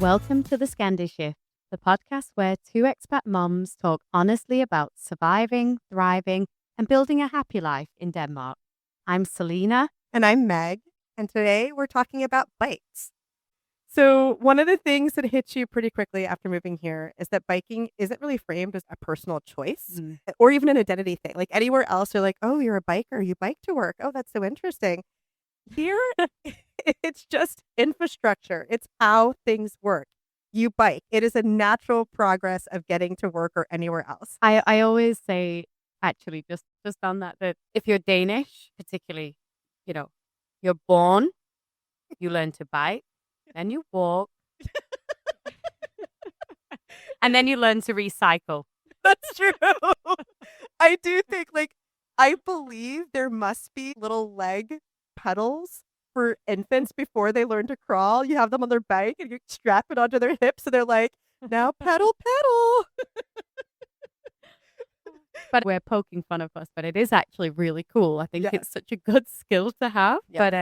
Welcome to the Scandi Shift, the podcast where two expat moms talk honestly about surviving, thriving, and building a happy life in Denmark. I'm Selena. And I'm Meg. And today we're talking about bikes. So, one of the things that hits you pretty quickly after moving here is that biking isn't really framed as a personal choice or even an identity thing. Like anywhere else, you're like, oh, you're a biker, you bike to work. Oh, that's so interesting. Here, it's just infrastructure, it's how things work. You bike, it is a natural progress of getting to work or anywhere else. I always say, actually, just on that if you're Danish, particularly, you're born, you learn to bike, then you walk, and then you learn to recycle. That's true. I do think, I believe there must be little leg pedals for infants before they learn to crawl. You have them on their bike and you strap it onto their hips, and they're like, now pedal, pedal. But we're poking fun of us, but it is actually really cool. I think it's such a good skill to have. Yes. But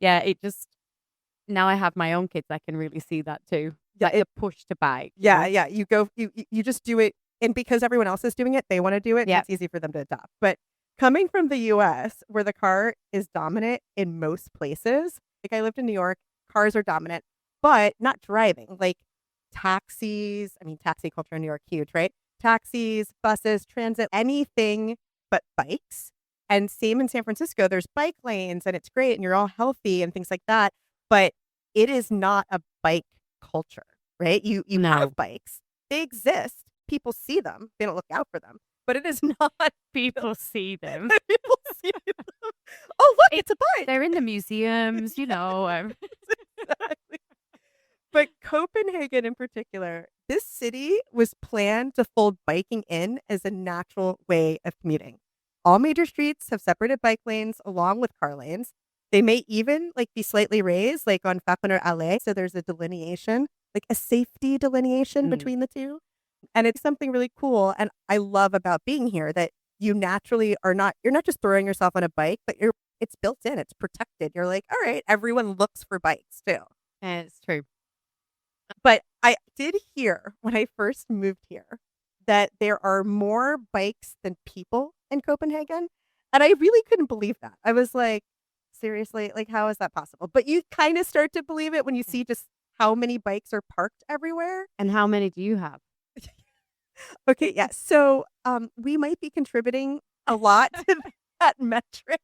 it just, now I have my own kids, I can really see that too. Yeah, like the push to bike. Yeah, yeah. You go, you just do it, and because everyone else is doing it, they want to do it. Yeah, it's easy for them to adopt. But coming from the U.S., where the car is dominant in most places, like I lived in New York, cars are dominant, but not driving. Like taxis. I mean, taxi culture in New York, huge, right? Taxis, buses, transit, anything but bikes. And same in San Francisco, there's bike lanes and it's great and you're all healthy and things like that. But it is not a bike culture, right? You have bikes. They exist. People see them. They don't look out for them. But it is not. People see them. People see them. Oh, look, it's a bike. They're in the museums, Exactly. But Copenhagen in particular, this city was planned to fold biking in as a natural way of commuting. All major streets have separated bike lanes along with car lanes. They may even be slightly raised, like on Fafner Alley. So there's a delineation, like a safety delineation between the two. And it's something really cool. And I love about being here that you naturally you're not just throwing yourself on a bike, but it's built in, it's protected. You're like, all right, everyone looks for bikes too. And it's true. But I did hear when I first moved here that there are more bikes than people in Copenhagen. And I really couldn't believe that. I was like, seriously, how is that possible? But you kind of start to believe it when you see just how many bikes are parked everywhere. And how many do you have? Okay, yeah. So we might be contributing a lot to that metric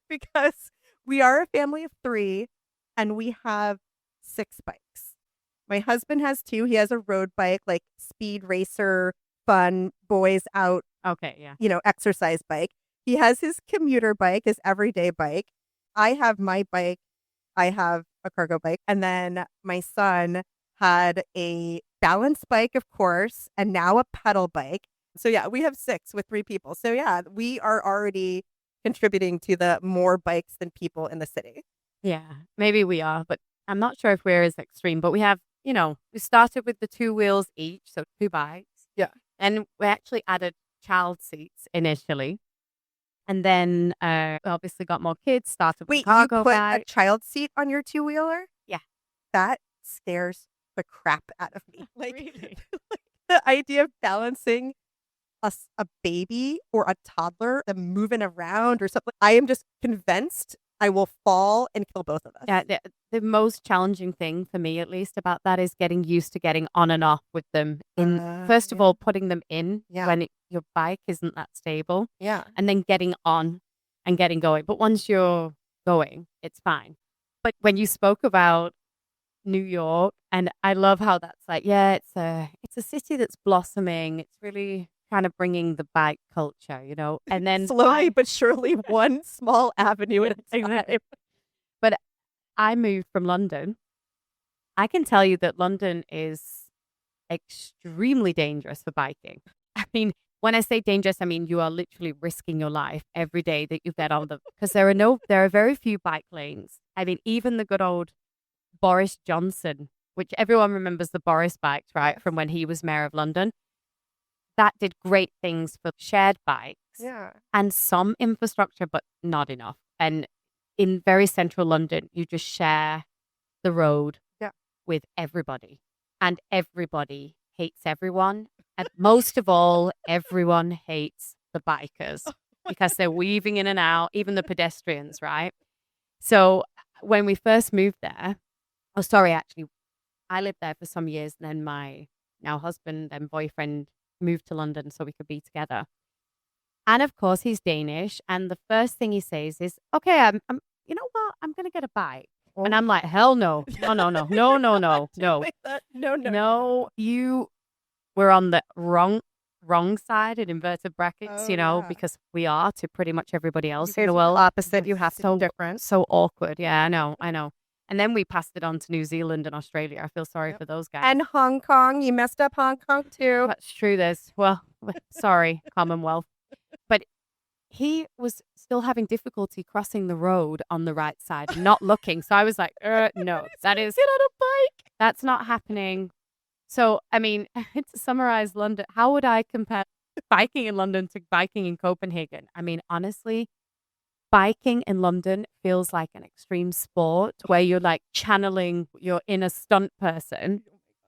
because we are a family of 3 and we have 6 bikes. My husband has 2. He has a road bike, like speed racer, fun, boys out. Okay, yeah. Exercise bike. He has his commuter bike, his everyday bike. I have my bike. I have a cargo bike. And then my son had a balance bike, of course, and now a pedal bike. So yeah, we have 6 with 3 people. So yeah, we are already contributing to the more bikes than people in the city. Yeah, maybe we are, but I'm not sure if we're as extreme. But we have, we started with the 2 wheels each, so 2 bikes. Yeah. And we actually added child seats initially. And then we obviously got more kids, started with cargo bike. Wait, you put a child seat on your 2-wheeler? Yeah. That scares the crap out of me. Really? The idea of balancing a baby or a toddler, them moving around or something. I am just convinced I will fall and kill both of us. Yeah, the most challenging thing for me, at least, about that is getting used to getting on and off with them. First of all, putting them in when your bike isn't that stable. Yeah. And then getting on and getting going. But once you're going, it's fine. But when you spoke about New York, and I love how that's it's a city that's blossoming. It's really kind of bringing the bike culture, and then slowly but surely one small avenue at a time. But I moved from London. I can tell you that London is extremely dangerous for biking. I mean, when I say dangerous, I mean you are literally risking your life every day that you get on them because there are very few bike lanes. I mean, even the good old Boris Johnson, which everyone remembers the Boris bikes, right, from when he was mayor of London. That did great things for shared bikes and some infrastructure, but not enough. And in very central London, you just share the road with everybody. and everybody hates everyone. And most of all, everyone hates the bikers because they're weaving in and out, even the pedestrians, right? So when we first moved there, oh, sorry, actually, I lived there for some years. And then my now husband and boyfriend moved to London so we could be together. And of course, he's Danish. And the first thing he says is, okay, you know what? I'm going to get a bike. And I'm like, hell no. No, no, no, no, no, no, no. No, you were on the wrong side in inverted brackets, because we are to pretty much everybody else in the world. Opposite, you have to be different. So awkward. Yeah, I know. And then we passed it on to New Zealand and Australia. I feel sorry for those guys. And Hong Kong. You messed up Hong Kong too. That's true. Sorry, Commonwealth. But he was still having difficulty crossing the road on the right side and not looking. So I was like, no, that is... Get on a bike. That's not happening. So, I mean, to summarize London, how would I compare biking in London to biking in Copenhagen? I mean, honestly, biking in London feels like an extreme sport where you're like channeling your inner stunt person.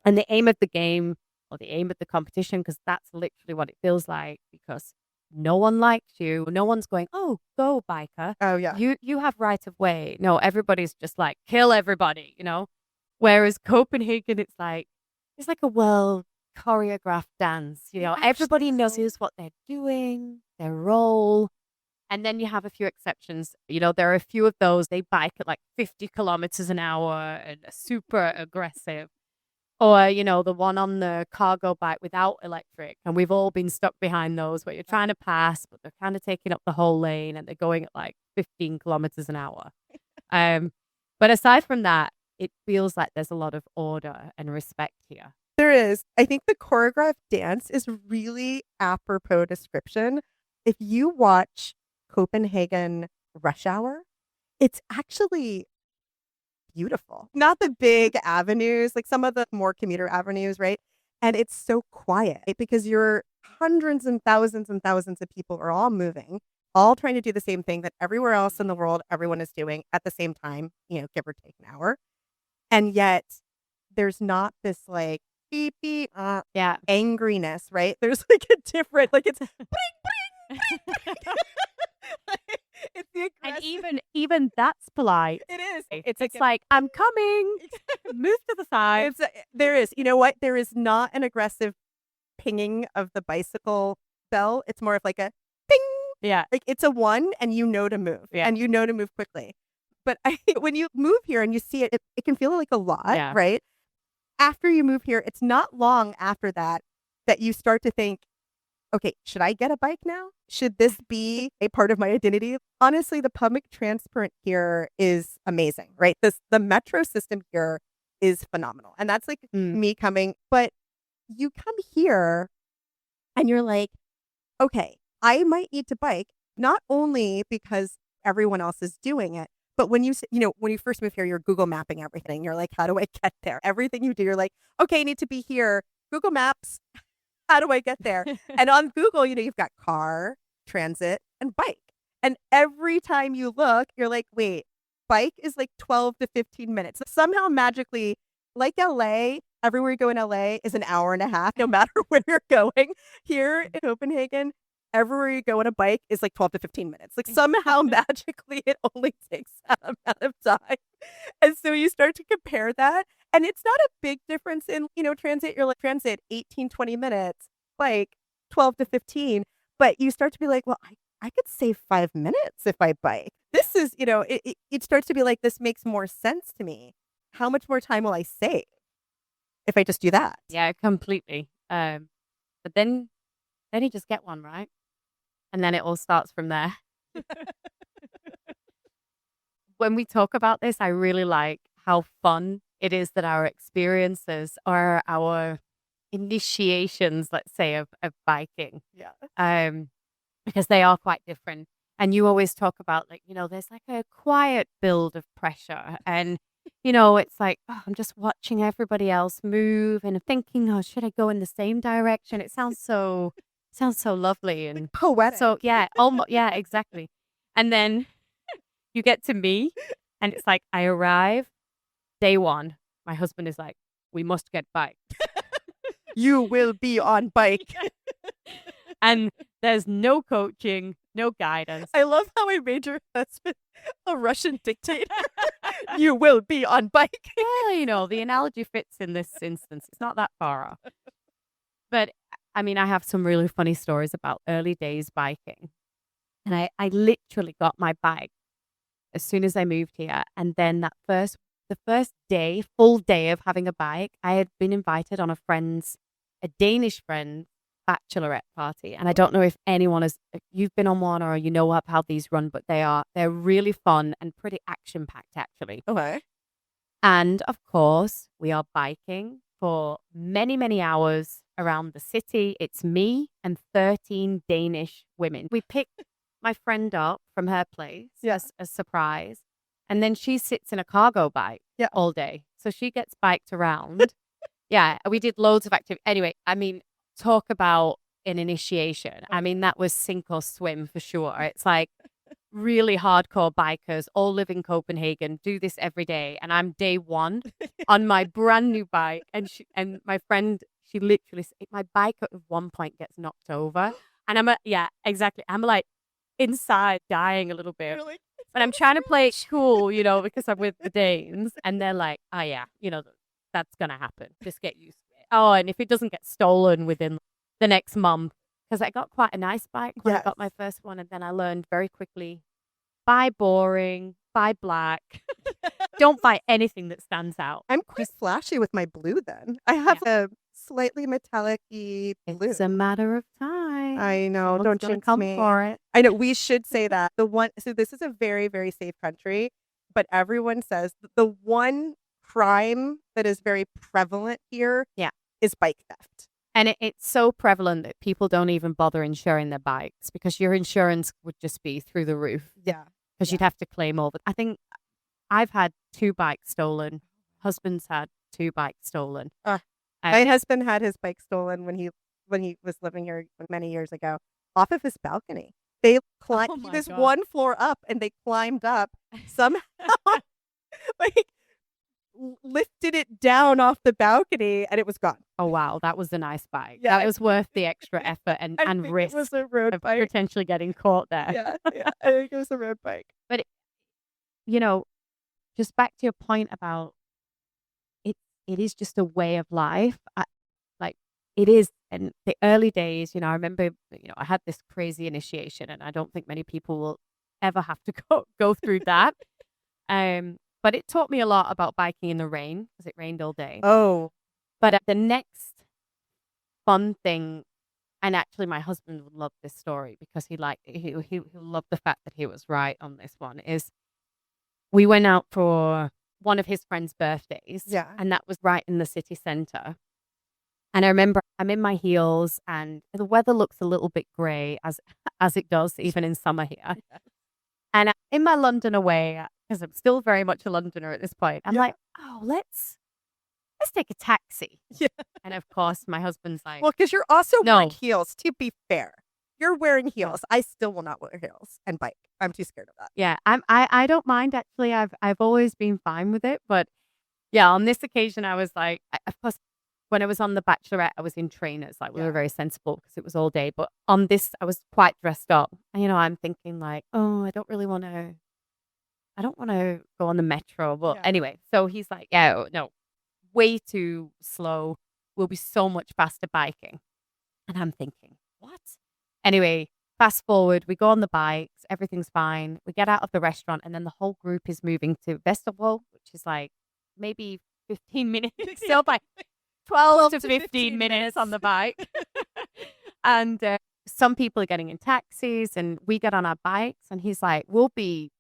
And the aim of the game or the aim of the competition, because that's literally what it feels like, because no one likes you. No one's going, oh, go biker. Oh, yeah. You have right of way. No, everybody's just like, kill everybody, Whereas Copenhagen, it's like a well choreographed dance. Everybody knows what they're doing, their role. And then you have a few exceptions. There are a few of those. They bike at like 50 kilometers an hour and are super aggressive. Or, the one on the cargo bike without electric. And we've all been stuck behind those where you're trying to pass, but they're kind of taking up the whole lane and they're going at like 15 kilometers an hour. But aside from that, it feels like there's a lot of order and respect here. There is. I think the choreographed dance is really apropos description. If you watch Copenhagen rush hour, it's actually beautiful. Not the big avenues, like some of the more commuter avenues, right? And it's so quiet because you're hundreds and thousands of people are all moving, all trying to do the same thing that everywhere else in the world, everyone is doing at the same time, give or take an hour. And yet there's not this like beep, beep, angriness, right? There's like a different, like it's bring, bring, bring, bring. It's the aggressive. And even that's polite. It is. It's like I'm coming. Move to the side. There is. You know what? There is not an aggressive pinging of the bicycle bell. It's more of like a ping. Yeah. Like it's a one, and to move. Yeah. And to move quickly. But when you move here and you see it, it can feel like a lot, right? After you move here, it's not long after that you start to think, okay, should I get a bike now? Should this be a part of my identity? Honestly, the public transport here is amazing, right? The metro system here is phenomenal. And that's like me coming. But you come here and you're like, okay, I might need to bike, not only because everyone else is doing it, but when you first move here, you're Google mapping everything. You're like, how do I get there? Everything you do, you're like, okay, I need to be here. Google Maps. How do I get there? And on Google, you've got car, transit, and bike. And every time you look, you're like, wait, bike is like 12 to 15 minutes. Somehow magically, like LA, everywhere you go in LA is an hour and a half, no matter where you're going. Here in Copenhagen, everywhere you go on a bike is like 12 to 15 minutes. Like somehow magically it only takes that amount of time. And so you start to compare that. And it's not a big difference in, transit. You're like transit 18, 20 minutes, bike 12 to 15. But you start to be like, well, I could save 5 minutes if I bike. This is, it starts to be like, this makes more sense to me. How much more time will I save if I just do that? Yeah, completely. But then you just get one, right? And then it all starts from there. When we talk about this, I really like how fun it is that our experiences are our initiations, let's say, of biking. Yeah. Because they are quite different. And you always talk about there's like a quiet build of pressure. And, it's like, oh, I'm just watching everybody else move and thinking, oh, should I go in the same direction? It sounds so lovely and poetic. So yeah, almost, yeah, exactly. And then you get to me and it's like, I arrive day one. My husband is like, we must get bike. You will be on bike. And there's no coaching, no guidance. I love how I made your husband a Russian dictator. You will be on bike. Well, the analogy fits in this instance. It's not that far off. But I mean, I have some really funny stories about early days biking. And I literally got my bike as soon as I moved here. And then the first day, full day of having a bike, I had been invited on a Danish friend bachelorette party. And I don't know if you've been on one or you know how these run, but they're really fun and pretty action packed actually. Okay. And of course, we are biking for many, many hours around the city. It's me and 13 Danish women. We picked my friend up from her place as a surprise. And then she sits in a cargo bike all day. So she gets biked around. Yeah, we did loads of activity. Anyway, I mean, talk about an initiation. I mean, that was sink or swim for sure. It's like really hardcore bikers all live in Copenhagen, do this every day. And I'm day one on my brand new bike. And my friend, she literally, my bike at one point gets knocked over. And exactly. I'm like inside dying a little bit. Really? But I'm trying to play it cool, because I'm with the Danes. And they're like, oh yeah, that's going to happen. Just get used to it. Oh, and if it doesn't get stolen within the next month, because I got quite a nice bike when I got my first one. And then I learned very quickly, buy boring, buy black. Don't buy anything that stands out. I'm quite flashy with my blue then. I have a slightly metallic-y blue. It's a matter of time. I know. Someone's don't jinx come me. For it. I know. We should say that. So this is a very, very safe country, but everyone says the one crime that is very prevalent here is bike theft. And it's so prevalent that people don't even bother insuring their bikes because your insurance would just be through the roof. Yeah. Because you'd have to claim all I think I've had 2 bikes stolen. Husband's had 2 bikes stolen. My husband had his bike stolen when he was living here many years ago off of his balcony. They climbed. He was one floor up, and they climbed up somehow, like lifted it down off the balcony, and it was gone. Oh wow, that was a nice bike. Yeah, that was worth the extra effort and risk. It was a road bike. Potentially getting caught there. Yeah, I think it was a road bike. But just back to your point about it is just a way of life. It is. And the early days, I remember, I had this crazy initiation, and I don't think many people will ever have to go through that. But it taught me a lot about biking in the rain because it rained all day. Oh. But the next fun thing, and actually my husband would love this story because he loved the fact that he was right on this one, is we went out for one of his friend's birthdays. Yeah. And that was right in the city center. And I remember I'm in my heels and the weather looks a little bit grey as it does even in summer here. Yeah. And in my Londoner way, because I'm still very much a Londoner at this point, I'm like, oh, let's take a taxi. Yeah. And of course, my husband's like, well, because you're also wearing heels, to be fair. You're wearing heels. I still will not wear heels and bike. I'm too scared of that. Yeah, I don't mind actually. I've always been fine with it, but yeah, on this occasion I was like, of course, when I was on The Bachelorette, I was in trainers. Like we were very sensible because it was all day. But on this, I was quite dressed up. And, I'm thinking like, oh, I don't want to go on the metro. But anyway, so he's like, yeah, no, way too slow. We'll be so much faster biking. And I'm thinking, what? Anyway, fast forward, we go on the bikes. Everything's fine. We get out of the restaurant and then the whole group is moving to Vesterbo, which is like maybe 15 minutes. So by 12 to 15 minutes on the bike. And some people are getting in taxis and we get on our bikes and he's like, we'll be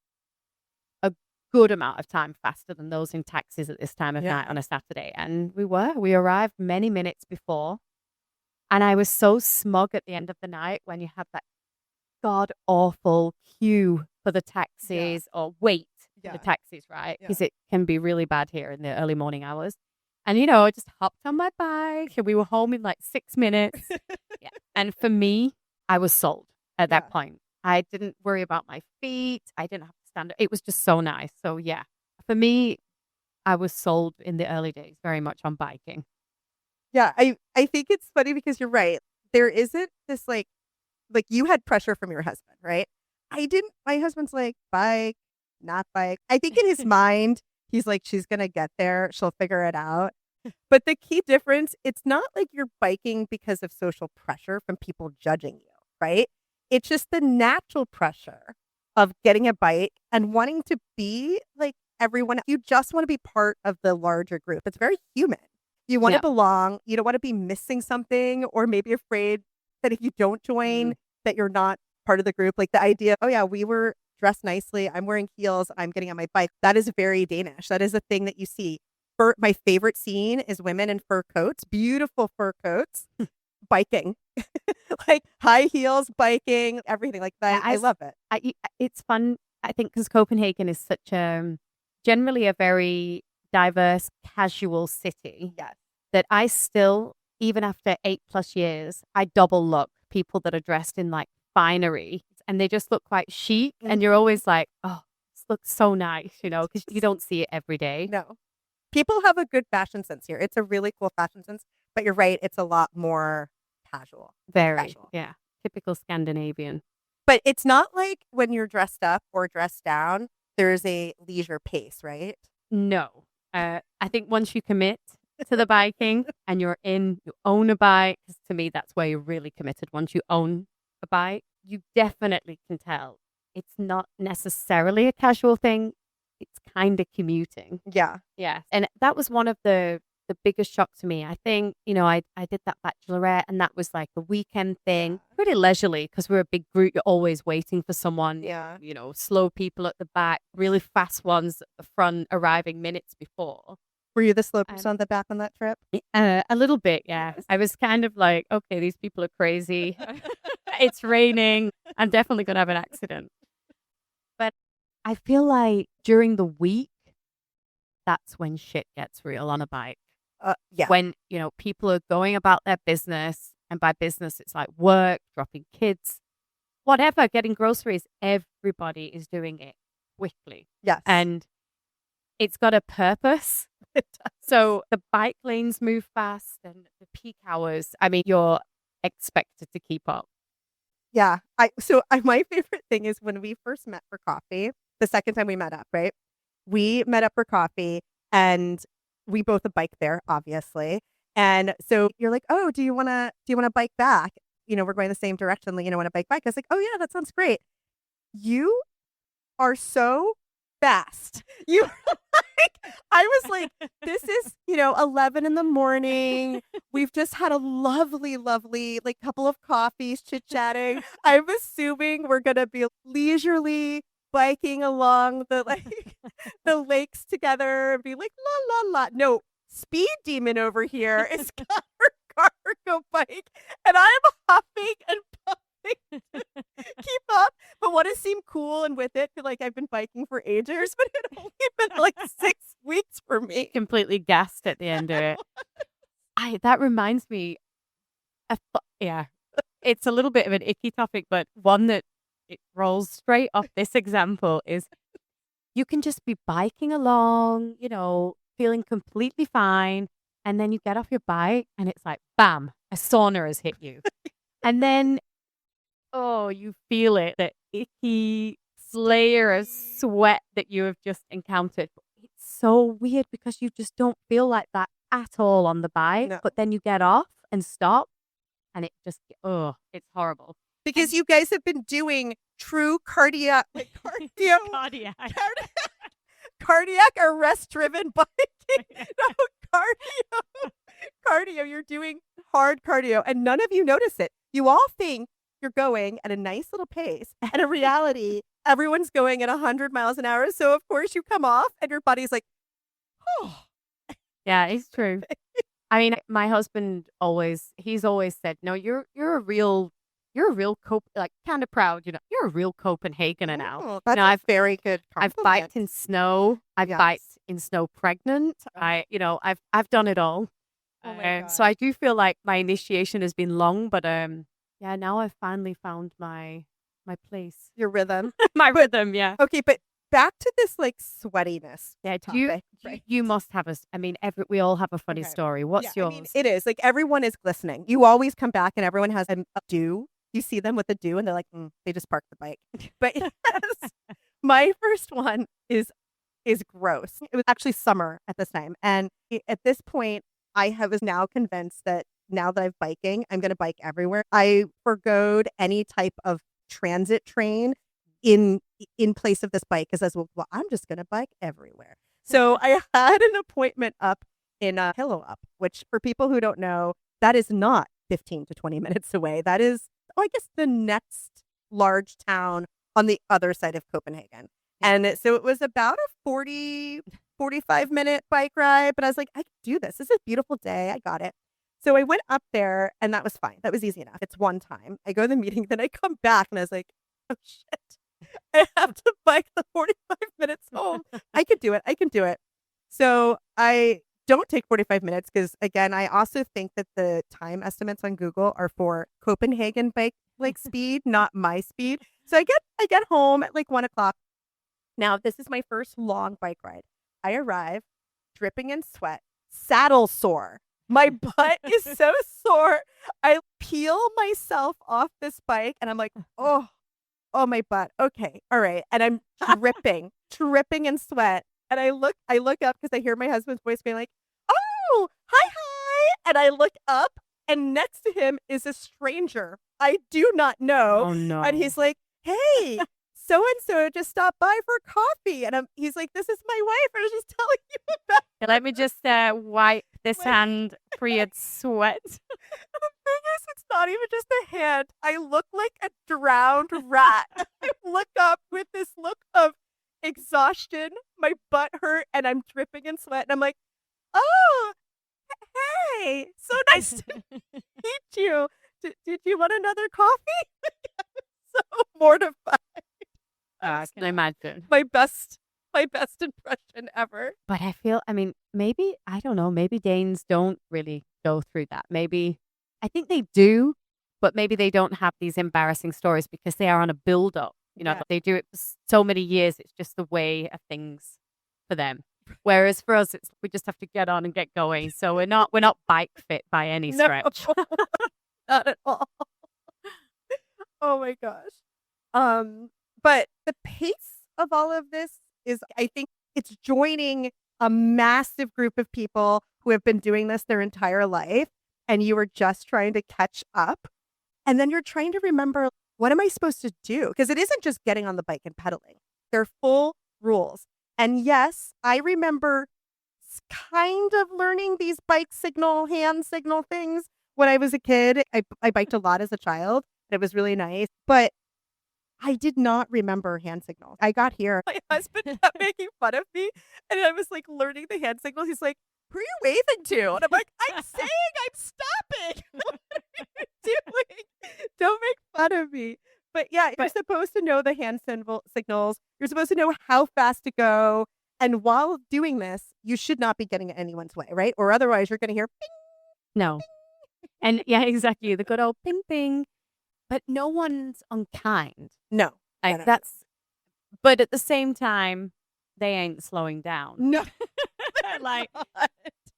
a good amount of time faster than those in taxis at this time of night on a Saturday. And we arrived many minutes before. And I was so smug at the end of the night when you have that god awful queue for the taxis or wait for the taxis, right? Because it can be really bad here in the early morning hours. And, I just hopped on my bike and we were home in like 6 minutes. And for me, I was sold at that point. I didn't worry about my feet. I didn't have to stand up. It was just so nice. So, for me, I was sold in the early days very much on biking. Yeah, I think it's funny because you're right. There isn't this like you had pressure from your husband, right? I didn't. My husband's like, bike, not bike. I think in his mind, he's like, she's gonna get there. She'll figure it out. But the key difference, it's not like you're biking because of social pressure from people judging you, right? It's just the natural pressure of getting a bike and wanting to be like everyone. You just want to be part of the larger group. It's very human. You want to belong. You don't want to be missing something or maybe afraid that if you don't join, that you're not part of the group. Like the idea, oh yeah, we were dressed nicely. I'm wearing heels. I'm getting on my bike. That is very Danish. That is a thing that you see. My favorite scene is women in fur coats, beautiful fur coats, biking, like high heels, biking, everything like that. I love it. It's fun, I think, because Copenhagen is such generally a very diverse, casual city. Yes. That I still, even after 8+ years, I double look people that are dressed in like finery and they just look quite chic. And you're always like, oh, this looks so nice, because you don't see it every day. No. People have a good fashion sense here. It's a really cool fashion sense, but you're right. It's a lot more casual. Very casual. Yeah. Typical Scandinavian. But it's not like when you're dressed up or dressed down, there's a leisure pace, right? No. I think once you commit to the biking and you own a bike, 'cause to me, that's where you're really committed. Once you own a bike, you definitely can tell it's not necessarily a casual thing. It's kind of commuting. Yeah. Yeah. And that was one of the biggest shock to me. I think, I did that bachelorette and that was like a weekend thing, pretty leisurely because we're a big group. You're always waiting for someone, slow people at the back, really fast ones at the front arriving minutes before. Were you the slow person on the back on that trip? A little bit, yeah. Yes. I was kind of like, okay, these people are crazy. It's raining. I'm definitely going to have an accident. But I feel like during the week, that's when shit gets real on a bike. Yeah. When, people are going about their business, and by business, it's like work, dropping kids, whatever, getting groceries. Everybody is doing it quickly. Yes. And it's got a purpose. So the bike lanes move fast and the peak hours, I mean, you're expected to keep up. Yeah. My favorite thing is when we first met for coffee, the second time we met up, right? We met up for coffee and we both bike there, obviously. And so you're like, oh, do you want to bike back? We're going the same direction. Want to bike back? I was like, oh yeah, that sounds great. You are so fast. I was like, this is, 11 in the morning. We've just had a lovely, like couple of coffees, chit-chatting. I'm assuming we're going to be leisurely biking along the lakes together and be like, la, la, la. No, speed demon over here is got her cargo bike and I'm huffing and puffing to keep up, but want to seem cool and with it. Feel like I've been biking for ages, but it only been like 6 weeks for me. Completely gassed at the end of it. That reminds me it's a little bit of an icky topic, but one that it rolls straight off this example is you can just be biking along, feeling completely fine. And then you get off your bike and it's like, bam, a sauna has hit you. And then, you feel it, that icky layer of sweat that you have just encountered. It's so weird because you just don't feel like that at all on the bike. No. But then you get off and stop and it just, it's horrible. Because you guys have been doing true cardiac arrest-driven biking. No, cardio. You're doing hard cardio, and none of you notice it. You all think you're going at a nice little pace, and in reality, everyone's going at 100 miles an hour. So, of course, you come off, and your body's like, oh. Yeah, it's true. I mean, my husband he's always said, no, you're a real kind of proud, you're a real Copenhagener now. That's a very good compliment. I've biked in snow. I've biked in snow pregnant. I've done it all. Oh my God. So I do feel like my initiation has been long, but now I've finally found my place. Your rhythm. My rhythm, yeah. Okay, but back to this like sweatiness. Yeah, topic, right? you must have we all have a funny Okay. story. What's Yeah, yours? I mean, it is like everyone is glistening. You always come back and everyone has a do. You see them with a do and they're like, they just parked the bike. But yes, my first one is gross. It was actually summer at this time. And at this point, was now convinced that now that I'm biking, I'm going to bike everywhere. I forgoed any type of transit train in place of this bike because I was, well, I'm just going to bike everywhere. So I had an appointment up in Pillow Up, which for people who don't know, that is not 15 to 20 minutes away. That is, I guess, the next large town on the other side of Copenhagen. And so it was about a 45-minute bike ride, but I was like, I can do this. This is a beautiful day. I got it. So I went up there and that was fine. That was easy enough. It's one time. I go to the meeting, then I come back and I was like, oh shit. I have to bike the 45 minutes home. I can do it. I can do it. So I don't take 45 minutes because, again, I also think that the time estimates on Google are for Copenhagen bike like speed, not my speed. So I get home at like 1:00. Now, this is my first long bike ride. I arrive dripping in sweat, saddle sore. My butt is so sore. I peel myself off this bike and I'm like, oh, my butt. Okay. All right. And I'm dripping in sweat. And I look up because I hear my husband's voice being like, oh, hi. And I look up and next to him is a stranger I do not know. Oh, no. And he's like, hey, so-and-so just stopped by for coffee. And he's like, this is my wife. I was just telling you about her. Let me just wipe this hand free of sweat. The thing is, it's not even just a hand. I look like a drowned rat. I look up with this look of exhaustion. My butt hurt and I'm dripping in sweat. And I'm like, oh, hey, so nice to meet you. Did you want another coffee? So mortified. I can imagine. My best impression ever. But I feel, maybe, I don't know, maybe Danes don't really go through that. Maybe, I think they do, but maybe they don't have these embarrassing stories because they are on a build-up. They do it for so many years. It's just the way of things for them. Whereas for us, we just have to get on and get going. So we're not bike fit by any stretch. No, not at all. Oh my gosh. But the pace of all of this is, I think it's joining a massive group of people who have been doing this their entire life. And you are just trying to catch up. And then you're trying to remember, what am I supposed to do? Because it isn't just getting on the bike and pedaling. They're full rules. And yes, I remember kind of learning these bike hand signal things when I was a kid. I biked a lot as a child. It was really nice. But I did not remember hand signals. I got here. My husband kept making fun of me. And I was like learning the hand signals. He's like, who are you waving to? And I'm like, I'm saying I'm stopping. What are you doing? Don't make fun of me. But yeah, you're supposed to know the hand signals. You're supposed to know how fast to go. And while doing this, you should not be getting in anyone's way, right? Or otherwise you're going to hear ping. No. And yeah, exactly. The good old ping, ping. But no one's unkind. No. But at the same time, they ain't slowing down. No. Like,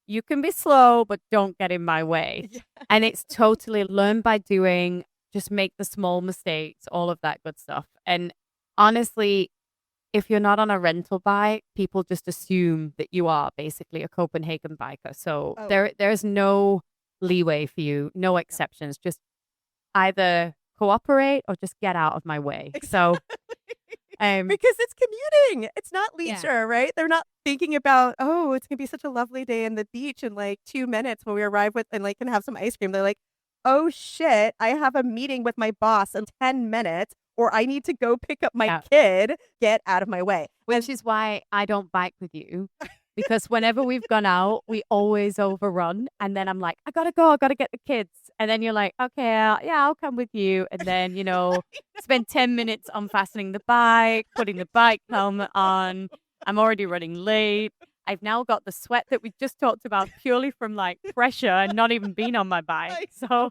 you can be slow, but don't get in my way. Yeah. And it's totally learn by doing, just make the small mistakes, all of that good stuff. And honestly, if you're not on a rental bike, people just assume that you are basically a Copenhagen biker. So there's no leeway for you, no exceptions. Just either cooperate or just get out of my way. So because it's commuting. It's not leisure, right? They're not thinking about, oh, it's going to be such a lovely day in the beach in like 2 minutes when we arrive and like can have some ice cream. They're like, oh shit, I have a meeting with my boss in 10 minutes or I need to go pick up my kid. Get out of my way. Which is why I don't bike with you. Because whenever we've gone out, we always overrun. And then I'm like, I got to go. I got to get the kids. And then you're like, okay, I'll come with you. And then, spend 10 minutes unfastening the bike, putting the bike helmet on. I'm already running late. I've now got the sweat that we just talked about purely from like pressure and not even being on my bike. So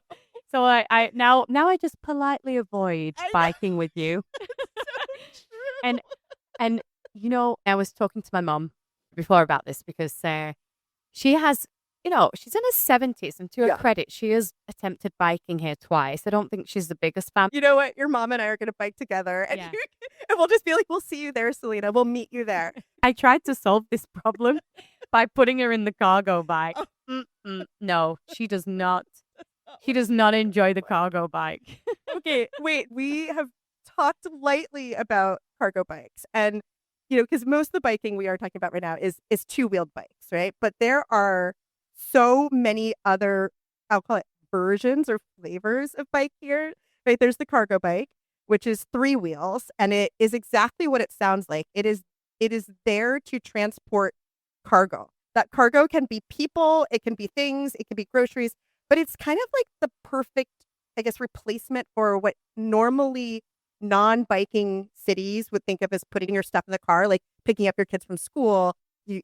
I now I just politely avoid biking with you. So true. And I was talking to my mom before about this because she has, she's in her 70s, and to her credit, she has attempted biking here twice. I don't think she's the biggest fan. You know what? Your mom and I are going to bike together, and, and we'll just be like, we'll see you there, Selena. We'll meet you there. I tried to solve this problem by putting her in the cargo bike. No, she does not. She does not enjoy the cargo bike. Okay, wait. We have talked lightly about cargo bikes, and because most of the biking we are talking about right now is two-wheeled bikes, right? But there are so many other, I'll call it versions or flavors of bike here, right? There's the cargo bike, which is 3 wheels, and it is exactly what it sounds like. It is there to transport cargo. That cargo can be people, it can be things, it can be groceries, but it's kind of like the perfect, I guess, replacement for what normally non-biking cities would think of as putting your stuff in the car, like picking up your kids from school. In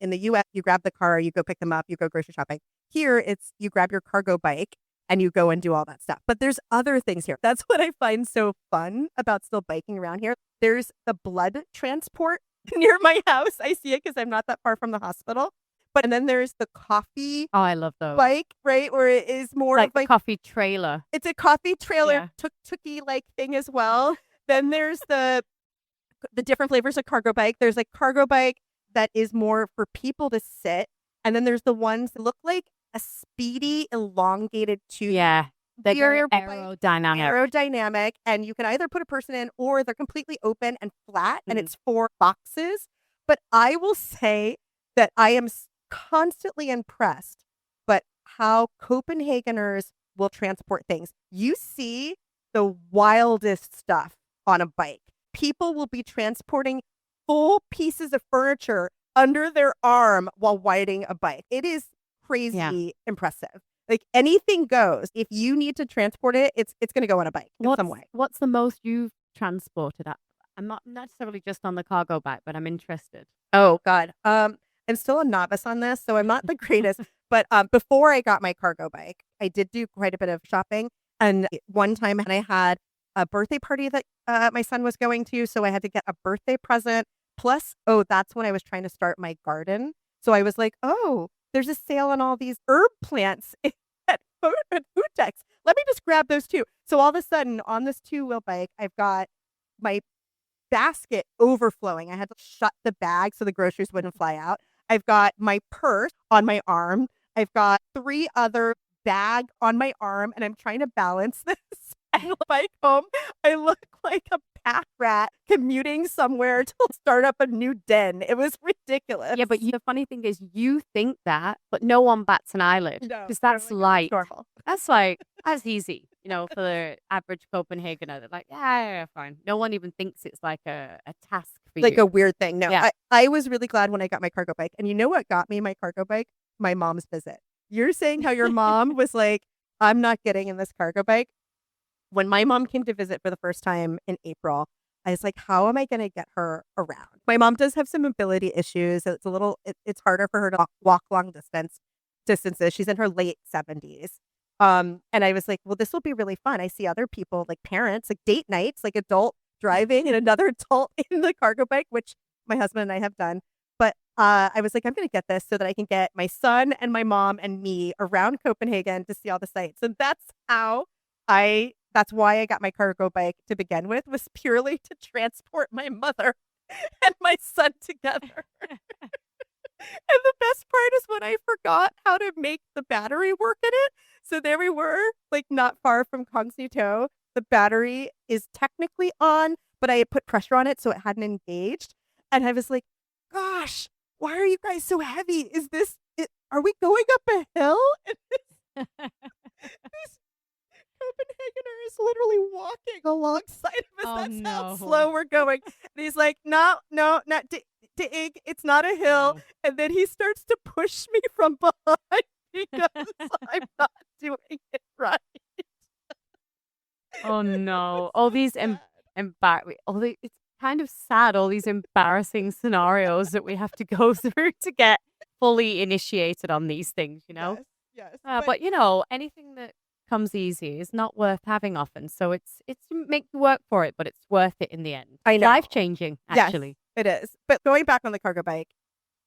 the US, you grab the car, you go pick them up, you go grocery shopping. Here, it's you grab your cargo bike and you go and do all that stuff. But there's other things here. That's what I find so fun about still biking around here. There's the blood transport near my house. I see it because I'm not that far from the hospital. And then there's the coffee. Oh, I love those. Bike, right? Where it is more like a coffee trailer. It's a coffee trailer, tuk-tuky like thing as well. Then there's the different flavors of cargo bike. There's like cargo bike that is more for people to sit. And then there's the ones that look like a speedy, elongated tube. Yeah. They're aerodynamic. And you can either put a person in or they're completely open and flat and it's 4 boxes. But I will say that I am constantly impressed but how Copenhageners will transport things. You see the wildest stuff on a bike. People will be transporting full pieces of furniture under their arm while riding a bike. It is crazy impressive. Like anything goes. If you need to transport it, it's going to go on a bike in some way. What's the most you've transported at? I'm not necessarily just on the cargo bike, but I'm interested. Oh God. I'm still a novice on this, so I'm not the greatest. But before I got my cargo bike, I did do quite a bit of shopping. And one time I had a birthday party that my son was going to, so I had to get a birthday present. Plus, that's when I was trying to start my garden. So I was like, there's a sale on all these herb plants at Food Techs. Let me just grab those too. So all of a sudden, on this 2-wheel bike, I've got my basket overflowing. I had to shut the bag so the groceries wouldn't fly out. I've got my purse on my arm. I've got 3 other bags on my arm, and I'm trying to balance this. And like home, I look like a pack rat commuting somewhere to start up a new den. It was ridiculous. Yeah, but the funny thing is, you think that, but no one bats an eyelid because that's light. Normal. That's easy. For the average Copenhagener, they're like, yeah, fine. No one even thinks it's like a task for you. Like a weird thing. No, I was really glad when I got my cargo bike. And you know what got me my cargo bike? My mom's visit. You're saying how your mom was like, I'm not getting in this cargo bike. When my mom came to visit for the first time in April, I was like, how am I going to get her around? My mom does have some mobility issues. It's it's harder for her to walk long distances. She's in her late 70s. And I was like, well, this will be really fun. I see other people, like parents, like date nights, like adult driving and another adult in the cargo bike, which my husband and I have done. But I was like, I'm going to get this so that I can get my son and my mom and me around Copenhagen to see all the sights. And that's why I got my cargo bike to begin with, was purely to transport my mother and my son together. And the best part is when I forgot how to make the battery work in it. So there we were, like not far from Kongsnito. The battery is technically on, but I had put pressure on it so it hadn't engaged. And I was like, gosh, why are you guys so heavy? Are we going up a hill? And this Copenhagener is literally walking alongside of us. That's how slow we're going. And he's like, no, not it's not a hill. No. And then he starts to push me from behind because I'm not doing it right. Oh no. All these it's kind of sad, all these embarrassing scenarios that we have to go through to get fully initiated on these things, Yes. But anything that comes easy is not worth having often. So it's to make you work for it, but it's worth it in the end. I know. Life changing, actually. Yes. It is. But going back on the cargo bike,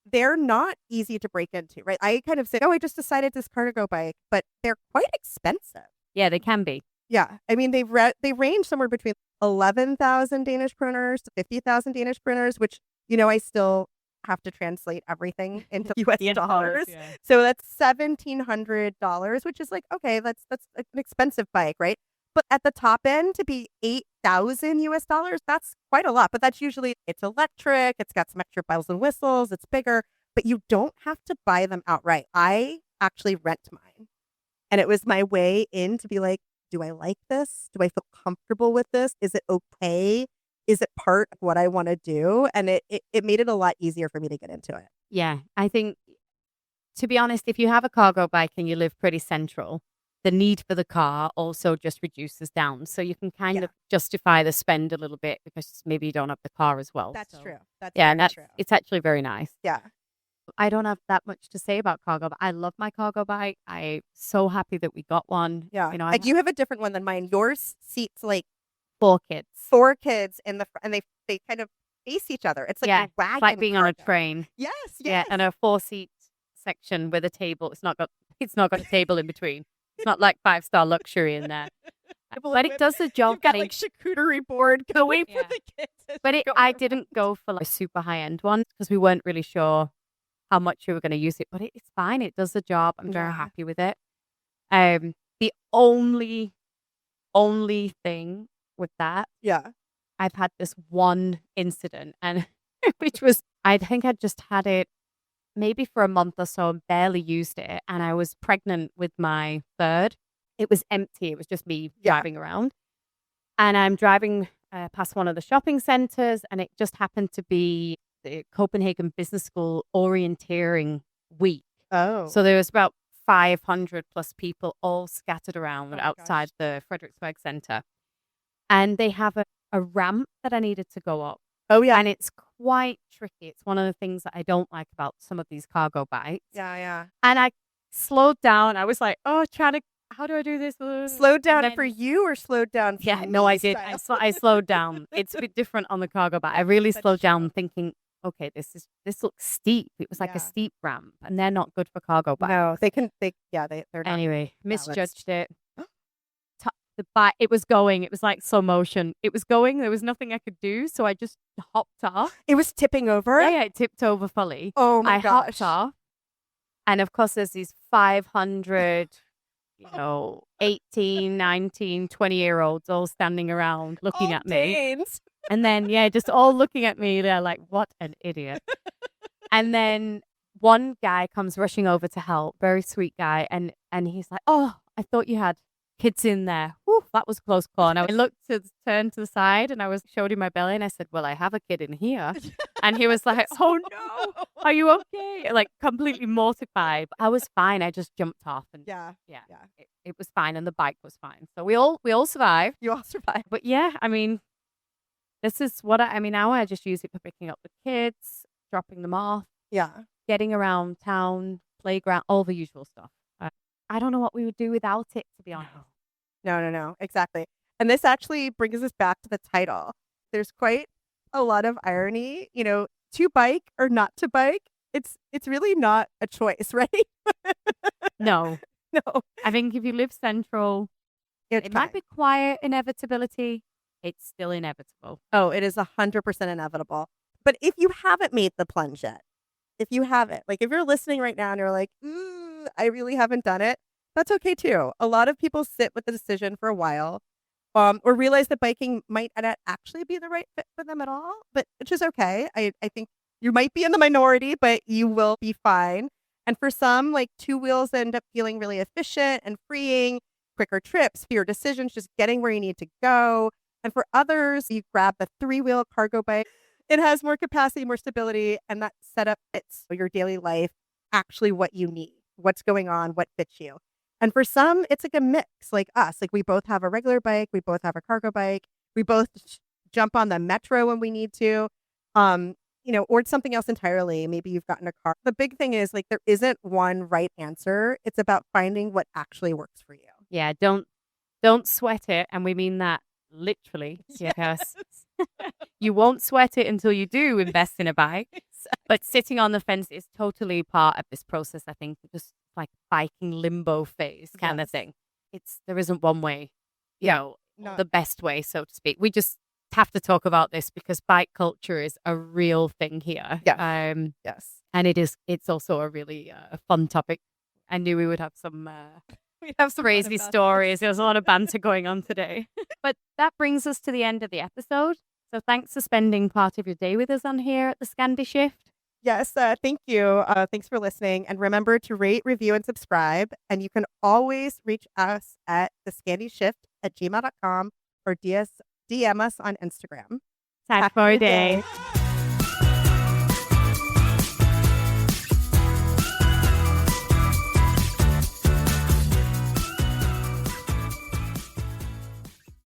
they're not easy to break into, right? I kind of say, oh, I just decided this cargo bike, but they're quite expensive. Yeah, they can be. Yeah. I mean, they range somewhere between 11,000 Danish kroners to 50,000 Danish kroners, which, I still have to translate everything into US dollars. Yeah. So that's $1,700, which is like, okay, that's an expensive bike, right? But at the top end, to be 8,000 US dollars, that's quite a lot. But that's usually, it's electric, it's got some extra bells and whistles, it's bigger, but you don't have to buy them outright. I actually rent mine. And it was my way in to be like, do I like this? Do I feel comfortable with this? Is it okay? Is it part of what I want to do? And it made it a lot easier for me to get into it. Yeah, I think, to be honest, if you have a cargo bike and you live pretty central, the need for the car also just reduces down. So you can kind of justify the spend a little bit because maybe you don't have the car as well. That's true. That's true. It's actually very nice. Yeah. I don't have that much to say about cargo, but I love my cargo bike. I'm so happy that we got one. Yeah. Like you have a different one than mine. Yours seats like 4 kids. 4 kids in the front, and they kind of face each other. It's like a wagon. It's like being on a train. Yes. Yeah, and a 4-seat section with a table. It's not got a table in between. It's not like 5-star luxury in there. But it does the job. You've got like charcuterie board going for the kids. But I didn't go for like a super high-end one because we weren't really sure how much we were going to use it. But it's fine. It does the job. I'm very happy with it. The only thing with that, I've had this one incident, and which was, I think I just had it maybe for a month or so and barely used it. And I was pregnant with my third. It was empty. It was just me driving around. And I'm driving past one of the shopping centers, and it just happened to be the Copenhagen Business School orienteering week. Oh. So there was about 500 plus people all scattered around outside the Frederiksberg Center. And they have a ramp that I needed to go up. Oh, yeah. And it's quite tricky. It's one of the things that I don't like about some of these cargo bikes. Yeah. And I slowed down. I was like, how do I do this? Slowed down for you or slowed down for Yeah, me? no, I did. I slowed down. It's a bit different on the cargo bike. I really slowed down thinking, okay, this looks steep. It was like a steep ramp, and they're not good for cargo bikes. No, they're not. Anyway, misjudged it. The bike, it was going. It was like slow motion. It was going. There was nothing I could do, so I just hopped off. It was tipping over? Yeah, it tipped over fully. Oh my gosh. Hopped off. And of course, there's these 500, 18, 19, 20-year-olds all standing around looking at me. And then, just all looking at me. They're like, what an idiot. And then one guy comes rushing over to help, very sweet guy. And he's like, oh, I thought you had kids in there. Whew, that was close call. And I turned to the side, and I showed him my belly, and I said, well, I have a kid in here. And he was like, oh no, are you okay? Like completely mortified. But I was fine. I just jumped off, and it was fine, and the bike was fine. So we all survived. You all survived. But yeah, I mean, this is what now I just use it for picking up the kids, dropping them off. Yeah. Getting around town, playground, all the usual stuff. I don't know what we would do without it, to be honest. No, exactly. And this actually brings us back to the title. There's quite a lot of irony, to bike or not to bike. It's really not a choice, right? No. No. I think if you live central, it might be quiet, inevitability. It's still inevitable. Oh, it is 100% inevitable. But if you haven't made the plunge yet, if you haven't, like if you're listening right now and you're like, I really haven't done it, that's okay too. A lot of people sit with the decision for a while, or realize that biking might not actually be the right fit for them at all, but which is okay. I think you might be in the minority, but you will be fine. And for some, like 2 wheels end up feeling really efficient and freeing, quicker trips, fewer decisions, just getting where you need to go. And for others, you grab the 3-wheel cargo bike. It has more capacity, more stability, and that setup fits your daily life, actually what you need, what's going on, what fits you. And for some, it's like a mix, like us. Like we both have a regular bike, we both have a cargo bike, we both jump on the metro when we need to, or it's something else entirely. Maybe you've gotten a car. The big thing is like there isn't one right answer. It's about finding what actually works for you. Yeah, don't sweat it, and we mean that literally. Yes. You won't sweat it until you do invest in a bike. But sitting on the fence is totally part of this process, I think, just like biking limbo phase kind of thing. There isn't one way, the best way, so to speak. We just have to talk about this because bike culture is a real thing here. Yes. And it's also a really fun topic. I knew we would have some crazy stories. There's a lot of banter going on today. But that brings us to the end of the episode. So thanks for spending part of your day with us on here at the Scandi Shift. Yes, thank you. Thanks for listening. And remember to rate, review, and subscribe. And you can always reach us at thescandishift@gmail.com or DM us on Instagram. Tack for a day.